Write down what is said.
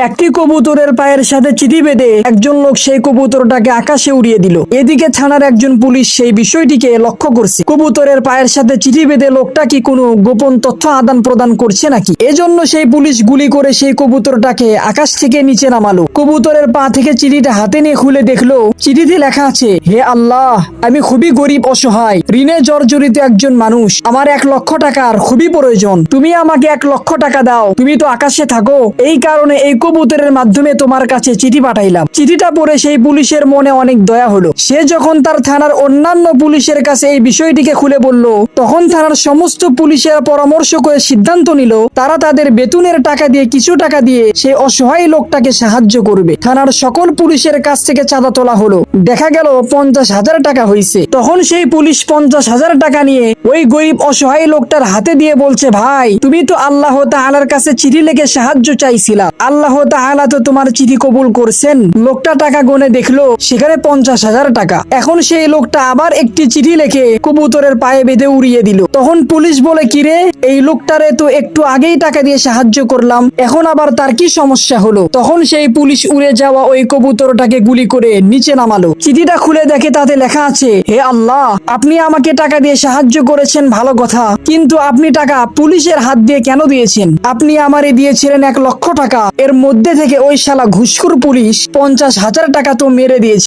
একটি কবুতরের পায়ের সাথে চিঠি বেঁধে একজন লোক সেই কবুতরটাকে আকাশে উড়িয়ে দিল। এদিকে থানার একজন পুলিশ সেই বিষয়টিকে লক্ষ্য করছে। কবুতরের পায়ের সাথে চিঠি বেঁধে লোকটা কি কোনো গোপন তথ্য আদান প্রদান করছে নাকি? এজন্য সেই পুলিশ গুলি করে সেই কবুতরটাকে আকাশ থেকে নিচে নামালো। কবুতরের পা থেকে চিঠিটা হাতে নিয়ে খুলে দেখলো, চিঠিতে লেখা আছে, হে আল্লাহ, আমি খুবই গরিব অসহায়, ঋণে জর্জরিত একজন মানুষ, আমার 1,00,000 টাকার খুবই প্রয়োজন, তুমি আমাকে 1,00,000 টাকা দাও, তুমি তো আকাশে থাকো, এই কারণে এই কবুতরের মাধ্যমে তোমার কাছে চিঠি পাঠাইলাম। চিঠিটা পড়ে সেই পুলিশের মনে অনেক দয়া হলো। সে যখন তার থানার অন্যান্য পুলিশের কাছে এই বিষয়টিকে খুলে বলল, তখন থানার সমস্ত পুলিশের পরামর্শ করে সিদ্ধান্ত নিল তারা তাদের বেতনের টাকা দিয়ে কিছু টাকা দিয়ে সেই অসহায় লোকটাকে সাহায্য করবে। থানার সকল পুলিশের কাছ থেকে চাঁদা তোলা হলো, দেখা গেল 50,000 টাকা হয়েছে। তখন সেই পুলিশ 50,000 টাকা নিয়ে ওই গরিব অসহায় লোকটার হাতে দিয়ে বলছে, ভাই, তুমি তো আল্লাহ তাআলার কাছে চিঠি লিখে সাহায্য চাইছিলা, আল্লাহ তাআলা তো তোমার চিঠি কবুল করছেন। লোকটা টাকা গুনে দেখলো সেখানে 50,000 টাকা। এখন সেই লোকটা আবার একটি চিঠি লিখে কবুতরের পায়ে বেঁধে উড়িয়ে দিল। তখন পুলিশ বলে, কিরে, এই লোকটারে তো একটু আগেই টাকা দিয়ে সাহায্য করলাম, এখন আবার তার কি সমস্যা হলো? তখন সেই পুলিশ উড়ে যাওয়া ওই কবুতরটাকে গুলি করে নিচে নামালো। চিঠিটা খুলে দেখে তাতে লেখা আছে, হে আল্লাহ, আপনি আমাকে টাকা দিয়ে সাহায্য করেছেন ভালো কথা, কিন্তু আপনি টাকা পুলিশের হাত দিয়ে কেন দিয়েছেন? আপনি আমারে দিয়েছিলেন 1,00,000 টাকা, এর মধ্যে থেকে ওই শালা ঘুষখোর পুলিশ 50,000 টাকা তো মেরে দিয়েছে।